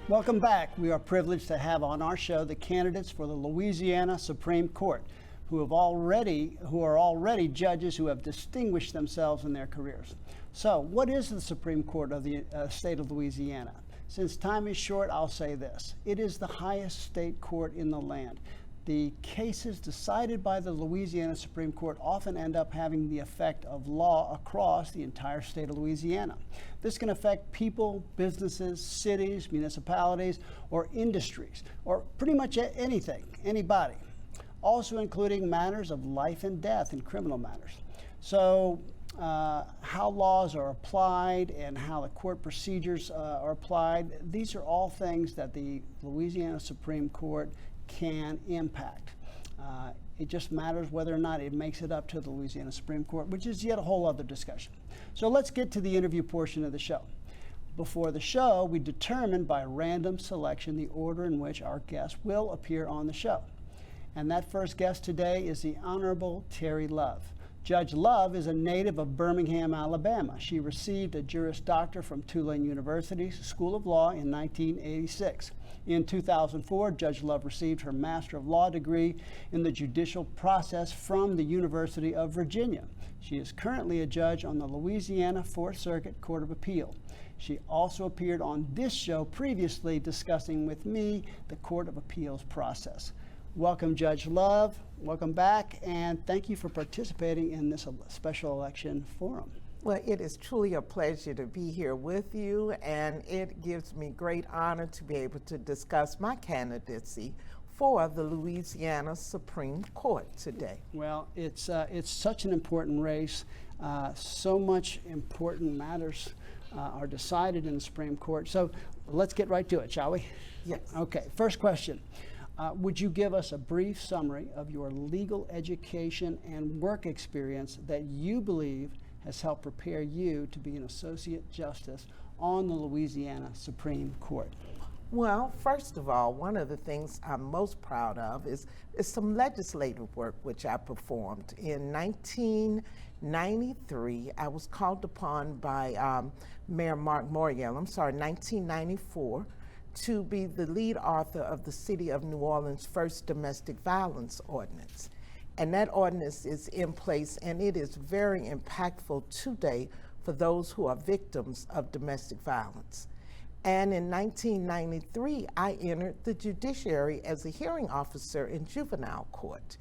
Welcome back. We are privileged to have on our show the candidates for the Louisiana Supreme Court who are already judges who have distinguished themselves in their careers. So, what is the Supreme Court of the state of Louisiana? Since time is short, I'll say this. It is the highest state court in the land. The cases decided by the Louisiana Supreme Court often end up having the effect of law across the entire state of Louisiana. This can affect people, businesses, cities, municipalities, or industries, or pretty much anything, anybody. Also including matters of life and death and criminal matters. So how laws are applied and how the court procedures are applied, these are all things that the Louisiana Supreme Court can impact. It just matters whether or not it makes it up to the Louisiana Supreme Court, which is yet a whole other discussion. So let's get to the interview portion of the show. Before the show, we determined by random selection the order in which our guests will appear on the show. And that first guest today is the Honorable Terri Love. Judge Love is a native of Birmingham, Alabama. She received a Juris Doctor from Tulane University School of Law in 1986. In 2004, Judge Love received her Master of Law degree in the judicial process from the University of Virginia. She is currently a judge on the Louisiana Fourth Circuit Court of Appeal. She also appeared on this show previously discussing with me the Court of Appeals process. Welcome, Judge Love. Welcome back, and thank you for participating in this special election forum. Well, it is truly a pleasure to be here with you, and it gives me great honor to be able to discuss my candidacy for the Louisiana Supreme Court today. Well, it's such an important race. So much important matters are decided in the Supreme Court. So let's get right to it, shall we? Yes. Okay, first question. Would you give us a brief summary of your legal education and work experience that you believe has helped prepare you to be an Associate Justice on the Louisiana Supreme Court? Well, first of all, one of the things I'm most proud of is some legislative work which I performed. In 1993, I was called upon by Mayor Mark Morial, 1994, to be the lead author of the City of New Orleans' first domestic violence ordinance. And that ordinance is in place, and it is very impactful today for those who are victims of domestic violence. And in 1993, I entered the judiciary as a hearing officer in juvenile court.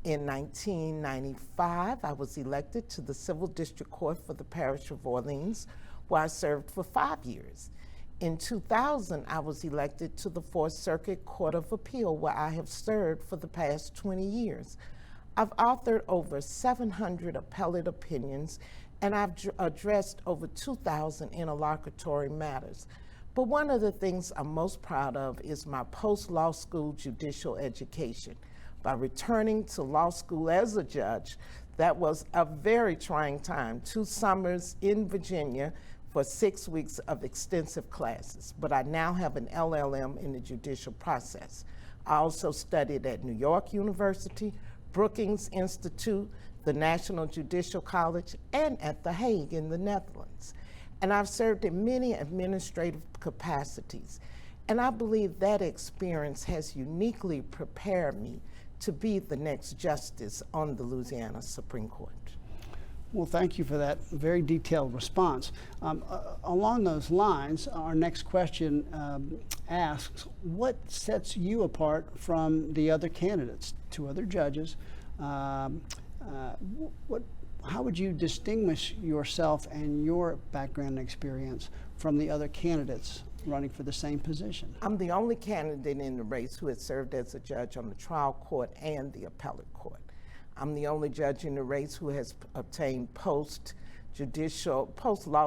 In 1995, I was elected to the Civil District Court for the Parish of Orleans, where I served for 5 years. In 2000, I was elected to the Fourth Circuit Court of Appeal, where I have served for the past 20 years. I've authored over 700 appellate opinions, and I've addressed over 2,000 interlocutory matters. But one of the things I'm most proud of is my post-law school judicial education. By returning to law school as a judge, that was a very trying time, 2 summers in Virginia, for 6 weeks of extensive classes, but I now have an LLM in the judicial process. I also studied at New York University, Brookings Institute, the National Judicial College, and at The Hague in the Netherlands. And I've served in many administrative capacities. And I believe that experience has uniquely prepared me to be the next justice on the Louisiana Supreme Court. Well, thank you for that very detailed response. Along those lines, our next question asks, what sets you apart from the other candidates, 2 other judges? How would you distinguish yourself and your background and experience from the other candidates running for the same position? I'm the only candidate in the race who has served as a judge on the trial court and the appellate court. I'm the only judge in the race who has obtained post-law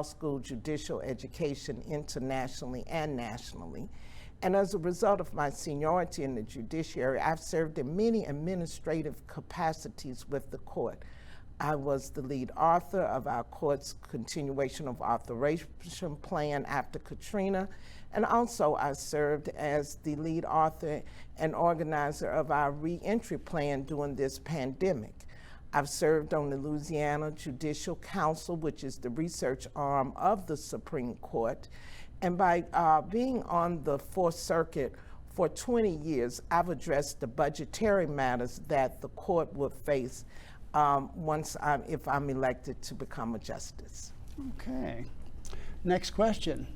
school judicial education internationally and nationally. And as a result of my seniority in the judiciary, I've served in many administrative capacities with the court. I was the lead author of our court's continuation of authorization plan after Katrina, and also I served as the lead author and organizer of our reentry plan during this pandemic. I've served on the Louisiana Judicial Council, which is the research arm of the Supreme Court, And by being on the Fourth Circuit for 20 years, I've addressed the budgetary matters that the court would face if I'm elected to become a justice. Okay. Next question.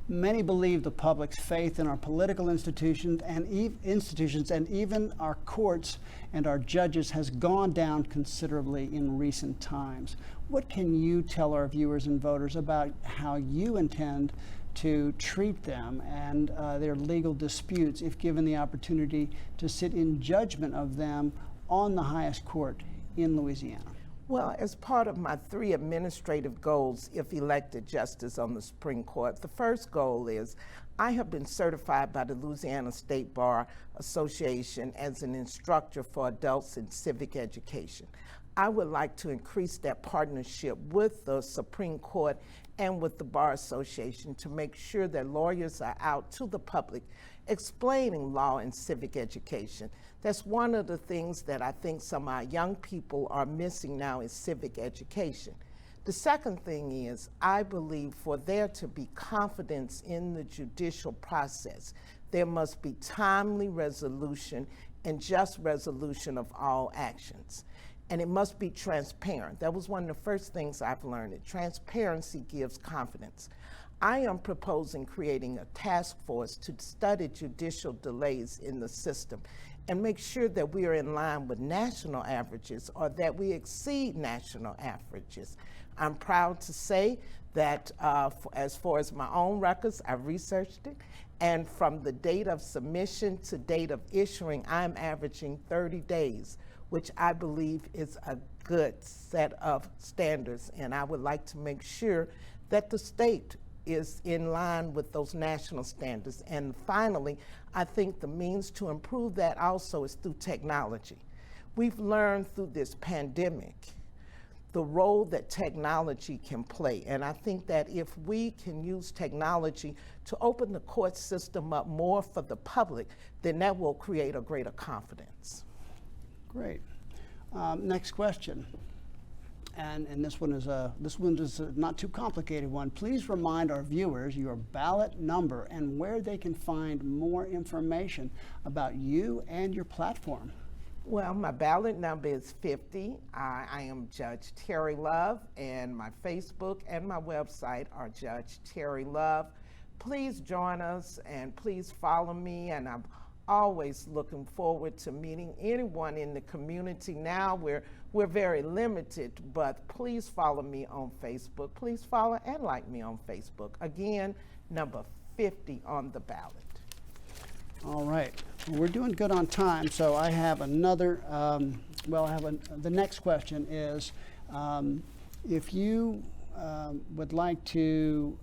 Many believe the public's faith in our political institutions and even our courts and our judges has gone down considerably in recent times. What can you tell our viewers and voters about how you intend to treat them and their legal disputes if given the opportunity to sit in judgment of them on the highest court in Louisiana? Well, as part of my 3 administrative goals, if elected justice on the Supreme Court, the first goal is I have been certified by the Louisiana State Bar Association as an instructor for adults in civic education. I would like to increase that partnership with the Supreme Court and with the Bar Association to make sure that lawyers are out to the public explaining law and civic education. That's one of the things that I think some of our young people are missing now is civic education. The second thing is, I believe for there to be confidence in the judicial process, there must be timely resolution and just resolution of all actions. And it must be transparent. That was one of the first things I've learned, that transparency gives confidence. I am proposing creating a task force to study judicial delays in the system and make sure that we are in line with national averages or that we exceed national averages. I'm proud to say that as far as my own records, I've researched it, and from the date of submission to date of issuing, I'm averaging 30 days, which I believe is a good set of standards, and I would like to make sure that the state is in line with those national standards. And finally, I think the means to improve that also is through technology. We've learned through this pandemic the role that technology can play, and I think that if we can use technology to open the court system up more for the public, then that will create a greater confidence. Great. Next question. And this one is a not too complicated one. Please remind our viewers your ballot number and where they can find more information about you and your platform. Well, my ballot number is 50. I am Judge Terri Love, and my Facebook and my website are Judge Terri Love. Please join us and please follow me, and I'm always looking forward to meeting anyone in the community. Now we're very limited, but please follow me on Facebook. Please follow and like me on Facebook. Again, number 50 on the ballot. All right. Well, we're doing good on time, so I have another, the next question is, if you would like to,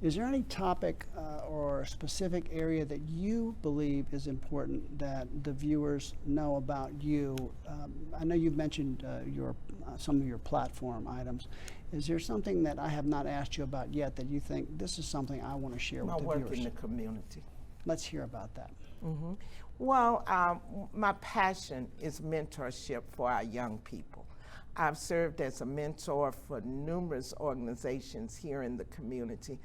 is there any topic or specific area that you believe is important that the viewers know about you? I know you've mentioned some of your platform items. Is there something that I have not asked you about yet that you think this is something I want to share with the viewers? My work in the community. Let's hear about that. Mm-hmm. Well, my passion is mentorship for our young people. I've served as a mentor for numerous organizations here in the community.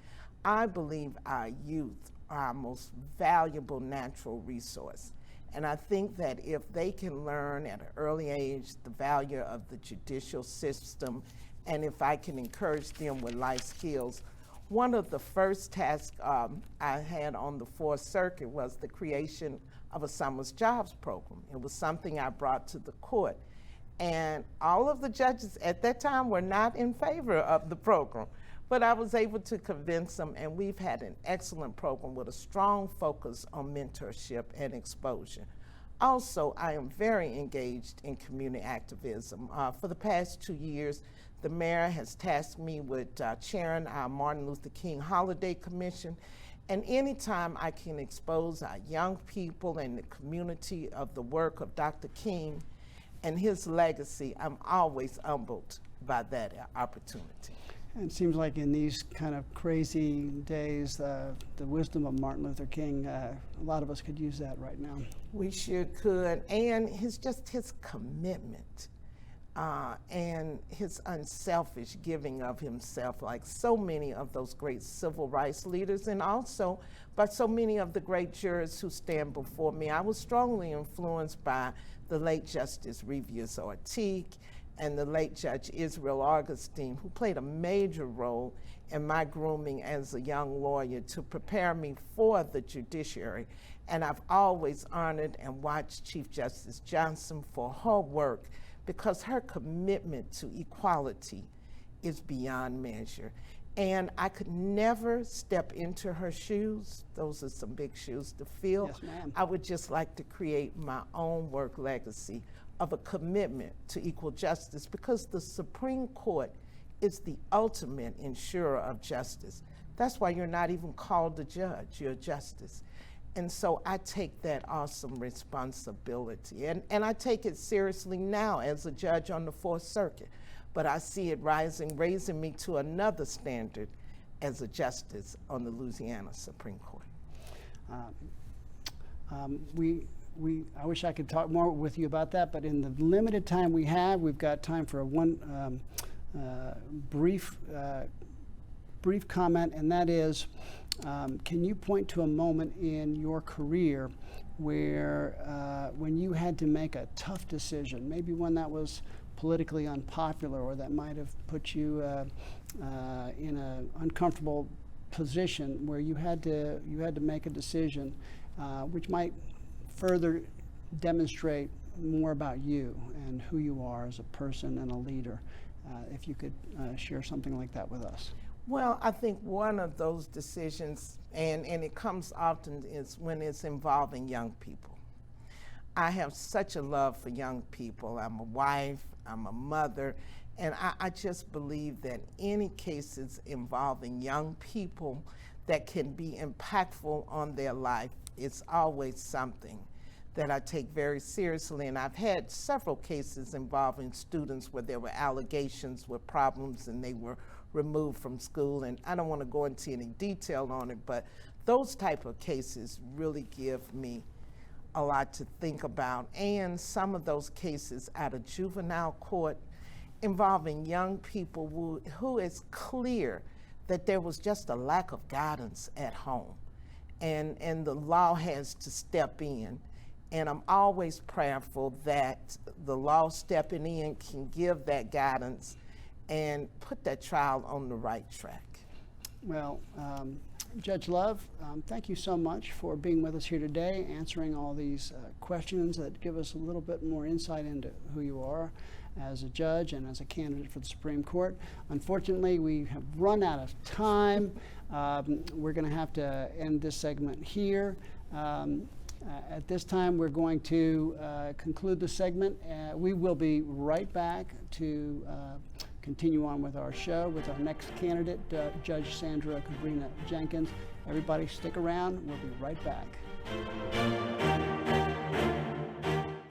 I believe our youth are our most valuable natural resource. And I think that if they can learn at an early age the value of the judicial system, and if I can encourage them with life skills, one of the first tasks I had on the Fourth Circuit was the creation of a summer's jobs program. It was something I brought to the court. And all of the judges at that time were not in favor of the program. But I was able to convince them, and we've had an excellent program with a strong focus on mentorship and exposure. Also, I am very engaged in community activism. For the past 2 years, the mayor has tasked me with chairing our Martin Luther King Holiday Commission. And anytime I can expose our young people and the community of the work of Dr. King and his legacy, I'm always humbled by that opportunity. And it seems like in these kind of crazy days, the wisdom of Martin Luther King, a lot of us could use that right now. We sure could, and his commitment and his unselfish giving of himself, like so many of those great civil rights leaders, and also by so many of the great jurors who stand before me. I was strongly influenced by the late Justice Revius Ortiz and the late Judge Israel Augustine, who played a major role in my grooming as a young lawyer to prepare me for the judiciary. And I've always honored and watched Chief Justice Johnson for her work, because her commitment to equality is beyond measure. And I could never step into her shoes. Those are some big shoes to fill. Yes, ma'am. I would just like to create my own work legacy of a commitment to equal justice, because the Supreme Court is the ultimate ensurer of justice. That's why you're not even called a judge, you're a justice. And so I take that awesome responsibility. And I take it seriously now as a judge on the Fourth Circuit, but I see it raising me to another standard as a justice on the Louisiana Supreme Court. I wish I could talk more with you about that, but in the limited time we have, we've got time for one brief comment, and that is, can you point to a moment in your career where when you had to make a tough decision, maybe one that was politically unpopular or that might have put you in an uncomfortable position, where you had to make a decision which might further demonstrate more about you and who you are as a person and a leader? If you could share something like that with us. Well, I think one of those decisions, and it comes often, is when it's involving young people. I have such a love for young people. I'm a wife, I'm a mother, and I just believe that any cases involving young people that can be impactful on their life is always something that I take very seriously. And I've had several cases involving students where there were allegations with problems and they were removed from school. And I don't want to go into any detail on it, but those type of cases really give me a lot to think about. And some of those cases out of juvenile court involving young people who it's clear that there was just a lack of guidance at home. And the law has to step in. And I'm always prayerful that the law stepping in can give that guidance and put that child on the right track. Well, Judge Love, thank you so much for being with us here today, answering all these questions that give us a little bit more insight into who you are as a judge and as a candidate for the Supreme Court. Unfortunately, we have run out of time. We're going to have to end this segment here. At this time, we're going to conclude the segment. We will be right back to continue on with our show with our next candidate, Judge Sandra Cabrina Jenkins. Everybody stick around. We'll be right back.